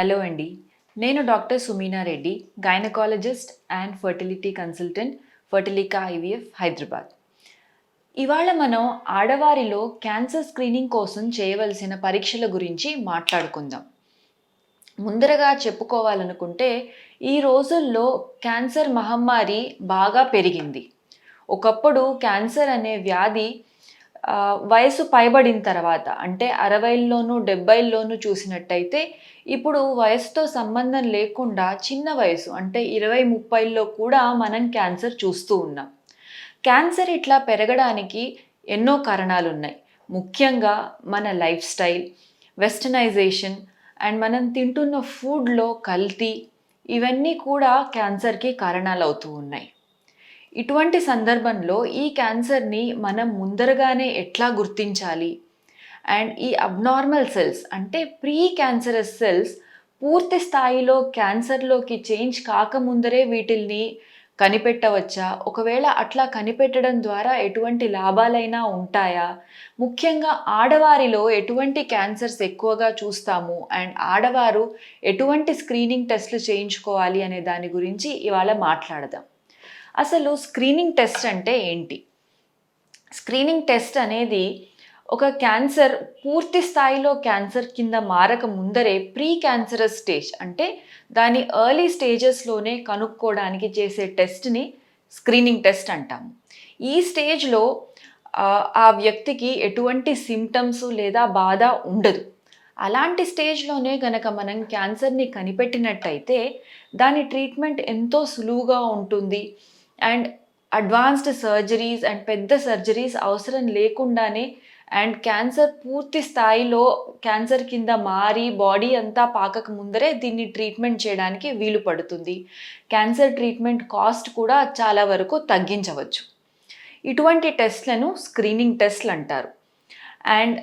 Hello అండి. నేను doctor Sumeena Reddy, gynaecologist and fertility consultant, Fertilica IVF, Hyderabad. ఇవాళ మనం ఆడవారిలో క్యాన్సర్ స్క్రీనింగ్ కోసం చేయవలసిన పరీక్షల గురించి మాట్లాడుకుందాం. ముందరగా చెప్పుకోవాలనుకుంటే ఈ రోజుల్లో క్యాన్సర్ మహమ్మారి బాగా పెరిగింది. ఒకప్పుడు క్యాన్సర్ అనే వ్యాధి వయసు పైబడిన తర్వాత అంటే 60ల్లోనూ 70ల్లోనూ చూసినట్టయితే ఇప్పుడు వయసుతో సంబంధం లేకుండా చిన్న వయసు అంటే 20-30ల్లో కూడా మనం క్యాన్సర్ చూస్తూ ఉన్నాం. క్యాన్సర్ ఇట్లా పెరగడానికి ఎన్నో కారణాలున్నాయి. ముఖ్యంగా మన లైఫ్ స్టైల్, వెస్టర్నైజేషన్ అండ్ మనం తింటున్న ఫుడ్లో కల్తీ, ఇవన్నీ కూడా క్యాన్సర్కి కారణాలవుతూ ఉన్నాయి. ఇటువంటి సందర్భంలో ఈ క్యాన్సర్ని మనం ముందరగానే ఎట్లా గుర్తించాలి అండ్ ఈ అబ్నార్మల్ సెల్స్ అంటే ప్రీ క్యాన్సరస్ సెల్స్ పూర్తి స్థాయిలో క్యాన్సర్లోకి చేంజ్ కాకముందరే వీటిల్ని కనిపెట్టవచ్చా? ఒకవేళ అట్లా కనిపెట్టడం ద్వారా ఎటువంటి లాభాలైనా ఉంటాయా? ముఖ్యంగా ఆడవారిలో ఎటువంటి క్యాన్సర్స్ ఎక్కువగా చూస్తాము అండ్ ఆడవారు ఎటువంటి స్క్రీనింగ్ టెస్ట్లు చేయించుకోవాలి అనే దాని గురించి ఇవాళ మాట్లాడదాం. అసలు స్క్రీనింగ్ టెస్ట్ అంటే ఏంటి? స్క్రీనింగ్ టెస్ట్ అనేది ఒక క్యాన్సర్ పూర్తి స్థాయిలో క్యాన్సర్ కింద మారక ముందరే ప్రీ క్యాన్సరస్ స్టేజ్ అంటే దాని ఎర్లీ స్టేజెస్లోనే కనుక్కోవడానికి చేసే టెస్ట్ని స్క్రీనింగ్ టెస్ట్ అంటాము. ఈ స్టేజ్లో ఆ వ్యక్తికి ఎటువంటి సిమ్టమ్స్ లేదా బాధ ఉండదు. అలాంటి స్టేజ్లోనే కనుక మనం క్యాన్సర్ని కనిపెట్టినట్టయితే దాని ట్రీట్మెంట్ ఎంతో సులువుగా ఉంటుంది అండ్ అడ్వాన్స్డ్ సర్జరీస్ అండ్ పెద్ద సర్జరీస్ అవసరం లేకుండానే అండ్ క్యాన్సర్ పూర్తి స్థాయిలో క్యాన్సర్ కింద మారి బాడీ అంతా పాకక ముందరే దీన్ని ట్రీట్మెంట్ చేయడానికి వీలు పడుతుంది. క్యాన్సర్ ట్రీట్మెంట్ కాస్ట్ కూడా చాలా వరకు తగ్గించవచ్చు. ఇటువంటి టెస్ట్లను స్క్రీనింగ్ టెస్ట్లు అంటారు. అండ్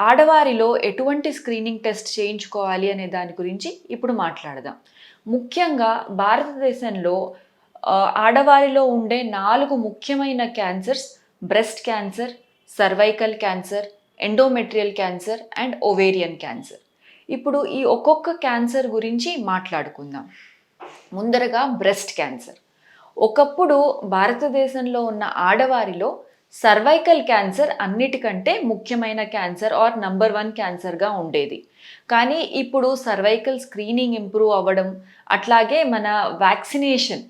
ఆడవారిలో ఎటువంటి స్క్రీనింగ్ టెస్ట్ చేయించుకోవాలి అనే దాని గురించి ఇప్పుడు మాట్లాడదాం. ముఖ్యంగా భారతదేశంలో ఆడవారిలో ఉండే 4 ముఖ్యమైన cancers breast cancer, cervical cancer, endometrial cancer and ovarian cancer. ఇప్పుడు ఈ ఒక్కొక్క క్యాన్సర్ గురించి మాట్లాడుకుందాం. ముందరగా బ్రెస్ట్ క్యాన్సర్. ఒకప్పుడు భారతదేశంలో ఉన్న ఆడవారిలో సర్వైకల్ క్యాన్సర్ అన్నిటికంటే ముఖ్యమైన క్యాన్సర్ ఆర్ నంబర్ 1 క్యాన్సర్గా ఉండేది. కానీ ఇప్పుడు సర్వైకల్ స్క్రీనింగ్ ఇంప్రూవ్ అవ్వడం, అట్లాగే మన వ్యాక్సినేషన్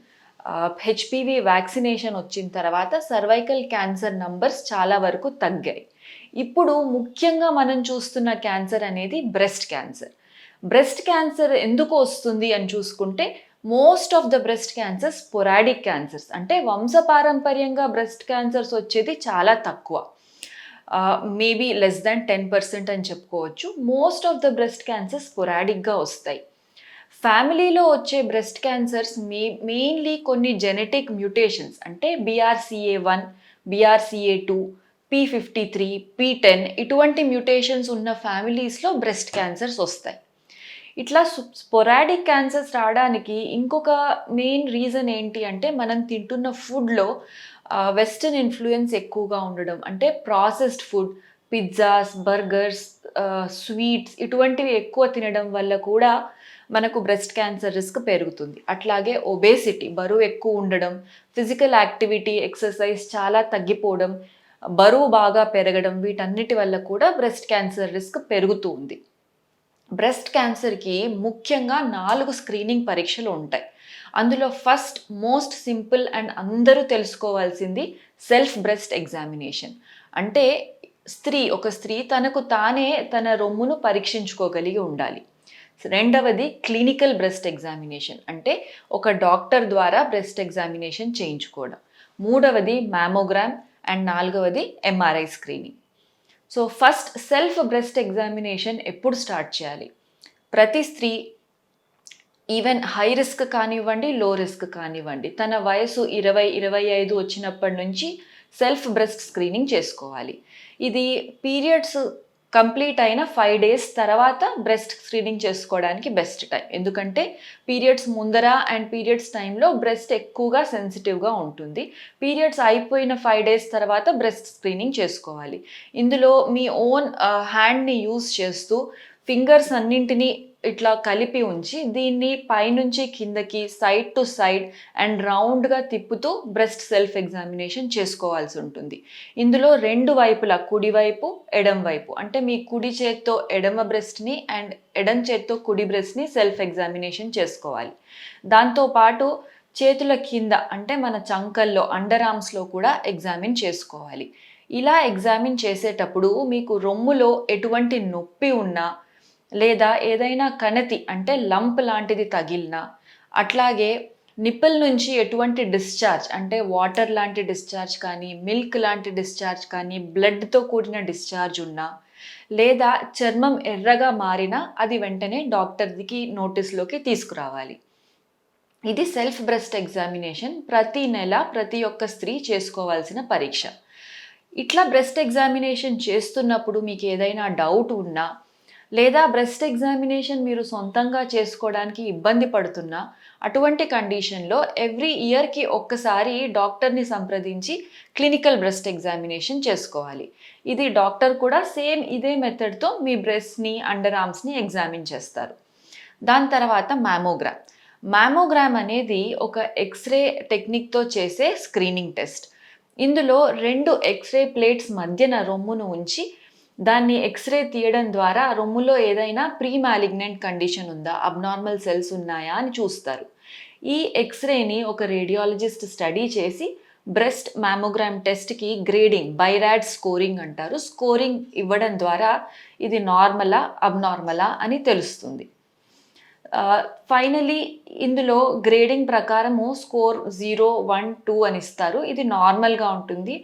హెచ్పివి వ్యాక్సినేషన్ వచ్చిన తర్వాత సర్వైకల్ క్యాన్సర్ నంబర్స్ చాలా వరకు తగ్గాయి. ఇప్పుడు ముఖ్యంగా మనం చూస్తున్న క్యాన్సర్ అనేది బ్రెస్ట్ క్యాన్సర్. బ్రెస్ట్ క్యాన్సర్ ఎందుకు వస్తుంది అని చూసుకుంటే most of the breast cancers sporadic cancers అంటే వంశపారంపర్యంగా బ్రెస్ట్ క్యాన్సర్స్ వచ్చేది చాలా తక్కువ, మేబీ లెస్ దాన్ 10% అని చెప్పుకోవచ్చు. Most of the breast cancers స్పోరాడిక్గా వస్తాయి. ఫ్యామిలీలో వచ్చే బ్రెస్ట్ క్యాన్సర్స్ మెయిన్లీ కొన్ని జెనెటిక్ మ్యూటేషన్స్ అంటే BRCA1, BRCA2, P53, P10 ఇటువంటి మ్యూటేషన్స్ ఉన్న ఫ్యామిలీస్లో బ్రెస్ట్ క్యాన్సర్స్ వస్తాయి. ఇట్లా స్పోరాడిక్ క్యాన్సర్స్ రావడానికి ఇంకొక మెయిన్ రీజన్ ఏంటి అంటే మనం తింటున్న ఫుడ్లో వెస్టర్న్ ఇన్ఫ్లుయెన్స్ ఎక్కువగా ఉండడం అంటే processed food, pizzas, burgers, sweets ఇటువంటివి ఎక్కువ తినడం వల్ల కూడా మనకు బ్రెస్ట్ క్యాన్సర్ రిస్క్ పెరుగుతుంది. అట్లాగే ఒబేసిటీ, బరువు ఎక్కువ ఉండడం, ఫిజికల్ యాక్టివిటీ, ఎక్సర్సైజ్ చాలా తగ్గిపోవడం, బరువు బాగా పెరగడం, వీటన్నిటి వల్ల కూడా బ్రెస్ట్ క్యాన్సర్ రిస్క్ పెరుగుతూ ఉంది. బ్రెస్ట్ క్యాన్సర్కి ముఖ్యంగా 4 స్క్రీనింగ్ పరీక్షలు ఉంటాయి. అందులో ఫస్ట్ మోస్ట్ సింపుల్ అండ్ అందరూ తెలుసుకోవాల్సింది సెల్ఫ్ బ్రెస్ట్ ఎగ్జామినేషన్. అంటే ఒక స్త్రీ తనకు తానే తన రొమ్మును పరీక్షించుకోగలిగి ఉండాలి. రెండవది క్లినికల్ బ్రెస్ట్ ఎగ్జామినేషన్ అంటే ఒక డాక్టర్ ద్వారా బ్రెస్ట్ ఎగ్జామినేషన్ చేయించుకోవడం. మూడవది మ్యామోగ్రామ్ అండ్ నాలుగవది MRI screening. So first self breast examination ఎప్పుడు స్టార్ట్ చేయాలి? ప్రతి స్త్రీ ఈవెన్ హై రిస్క్ కానివ్వండి, లో రిస్క్ కానివ్వండి, తన వయసు 20-25 వచ్చినప్పటి నుంచి సెల్ఫ్ బ్రెస్ట్ స్క్రీనింగ్ చేసుకోవాలి. ఇది పీరియడ్స్ కంప్లీట్ అయిన 5 days తర్వాత బ్రెస్ట్ స్క్రీనింగ్ చేసుకోవడానికి బెస్ట్ టైం. ఎందుకంటే పీరియడ్స్ ముందర అండ్ పీరియడ్స్ టైంలో బ్రెస్ట్ ఎక్కువగా సెన్సిటివ్గా ఉంటుంది. పీరియడ్స్ అయిపోయిన 5 days తర్వాత బ్రెస్ట్ స్క్రీనింగ్ చేసుకోవాలి. ఇందులో మీ ఓన్ హ్యాండ్ని యూజ్ చేస్తూ ఫింగర్స్ అన్నింటినీ ఇట్లా కలిపి ఉంచి దీన్ని పైనుంచి కిందకి సైడ్ టు సైడ్ అండ్ రౌండ్గా తిప్పుతూ బ్రెస్ట్ సెల్ఫ్ ఎగ్జామినేషన్ చేసుకోవాల్సి ఉంటుంది. ఇందులో రెండు వైపులా కుడివైపు ఎడం వైపు అంటే మీ కుడి చేత్తో ఎడమ బ్రెస్ట్ని అండ్ ఎడం చేత్తో కుడి బ్రెస్ట్ని సెల్ఫ్ ఎగ్జామినేషన్ చేసుకోవాలి. దాంతోపాటు చేతుల కింద అంటే మన చంకల్లో అండర్ ఆర్మ్స్లో కూడా ఎగ్జామిన్ చేసుకోవాలి. ఇలా ఎగ్జామిన్ చేసేటప్పుడు మీకు రొమ్ములో ఎటువంటి నొప్పి ఉన్నా లేదా ఏదైనా కణతి అంటే లంప్ లాంటిది తగిలినా, అట్లాగే నిప్పుల్ నుంచి ఎటువంటి డిశ్చార్జ్ అంటే వాటర్ లాంటి డిశ్చార్జ్ కానీ, మిల్క్ లాంటి డిశ్చార్జ్ కానీ, బ్లడ్తో కూడిన డిశ్చార్జ్ ఉన్నా, లేదా చర్మం ఎర్రగా మారినా అది వెంటనే డాక్టర్కి నోటీస్లోకి తీసుకురావాలి. ఇది సెల్ఫ్ బ్రెస్ట్ ఎగ్జామినేషన్ ప్రతి నెల ప్రతి ఒక్క స్త్రీ చేసుకోవాల్సిన పరీక్ష. ఇట్లా బ్రెస్ట్ ఎగ్జామినేషన్ చేస్తున్నప్పుడు మీకు ఏదైనా డౌట్ ఉన్నా లేదా బ్రెస్ట్ ఎగ్జామినేషన్ మీరు సొంతంగా చేసుకోవడానికి ఇబ్బంది పడుతున్నా, అటువంటి కండిషన్లో ఎవ్రీ ఇయర్కి ఒక్కసారి డాక్టర్ని సంప్రదించి క్లినికల్ బ్రెస్ట్ ఎగ్జామినేషన్ చేసుకోవాలి. ఇది డాక్టర్ కూడా సేమ్ ఇదే మెథడ్తో మీ బ్రెస్ట్ని అండర్ ఆర్మ్స్ని ఎగ్జామిన్ చేస్తారు. దాని తర్వాత మ్యామోగ్రామ్. మ్యామోగ్రామ్ అనేది ఒక ఎక్స్రే టెక్నిక్తో చేసే స్క్రీనింగ్ టెస్ట్. ఇందులో రెండు ఎక్స్రే ప్లేట్స్ మధ్యన రొమ్మును ఉంచి దాన్ని ఎక్స్రే తీయడం ద్వారా రొమ్ములో ఏదైనా ప్రీ మ్యాలిగ్నెంట్ కండిషన్ ఉందా, అబ్నార్మల్ సెల్స్ ఉన్నాయా అని చూస్తారు. ఈ ఎక్స్రేని ఒక రేడియాలజిస్ట్ స్టడీ చేసి బ్రెస్ట్ మ్యామోగ్రామ్ టెస్ట్కి గ్రేడింగ్ బైరాడ్ స్కోరింగ్ అంటారు. స్కోరింగ్ ఇవ్వడం ద్వారా ఇది నార్మలా అబ్నార్మలా అని తెలుస్తుంది. ఫైనలీ ఇందులో గ్రేడింగ్ ప్రకారము స్కోర్ 0, 1, 2 అని ఇస్తారు. ఇది నార్మల్గా ఉంటుంది.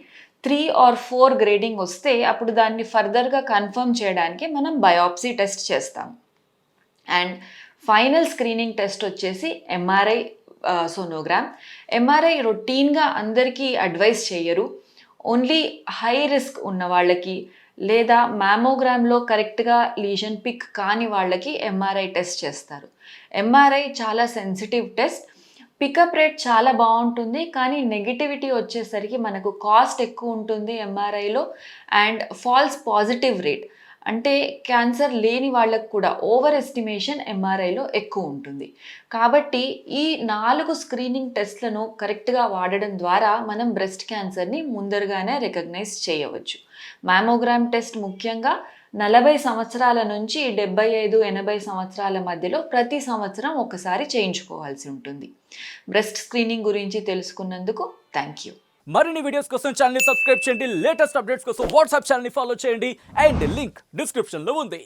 3 or 4 గ్రేడింగ్ వస్తే అప్పుడు దాన్ని ఫర్దర్గా కన్ఫర్మ్ చేయడానికి మనం బయాప్సీ టెస్ట్ చేస్తాం. అండ్ ఫైనల్ స్క్రీనింగ్ టెస్ట్ వచ్చేసి ఎంఆర్ఐ సోనోగ్రామ్. ఎంఆర్ఐ రొటీన్గా అందరికీ అడ్వైస్ చేయరు. ఓన్లీ హై రిస్క్ ఉన్న వాళ్ళకి లేదా మ్యామోగ్రామ్లో కరెక్ట్గా లీజన్ పిక్ కాని వాళ్ళకి ఎంఆర్ఐ టెస్ట్ చేస్తారు. ఎంఆర్ఐ చాలా సెన్సిటివ్ టెస్ట్. పికప్ రేట్ చాలా బాగుంటుంది, కానీ నెగిటివిటీ వచ్చేసరికి మనకు కాస్ట్ ఎక్కువ ఉంటుంది ఎంఆర్ఐలో. అండ్ ఫాల్స్ పాజిటివ్ రేట్ అంటే క్యాన్సర్ లేని వాళ్ళకు కూడా ఓవర్ ఎస్టిమేషన్ ఎంఆర్ఐలో ఎక్కువ ఉంటుంది. కాబట్టి ఈ 4 స్క్రీనింగ్ టెస్ట్లను కరెక్ట్గా వాడడం ద్వారా మనం బ్రెస్ట్ క్యాన్సర్ని ముందరగానే రికగ్నైజ్ చేయవచ్చు. మ్యామోగ్రామ్ టెస్ట్ ముఖ్యంగా 40 సంవత్సరాల నుంచి 75-80 సంవత్సరాల మధ్యలో ప్రతి సంవత్సరం ఒకసారి చేయించుకోవాల్సి ఉంటుంది. బ్రెస్ట్ స్క్రీనింగ్ గురించి తెలుసుకున్నందుకు థ్యాంక్ యూ. మరిన్ని వీడియోస్ కోసం ఛానల్ ని సబ్స్క్రైబ్ చేయండి. లేటెస్ట్ అప్డేట్స్ కోసం వాట్సాప్ ఛానల్ ని ఫాలో చేయండి. అండ్ లింక్ డిస్క్రిప్షన్ లో ఉంది.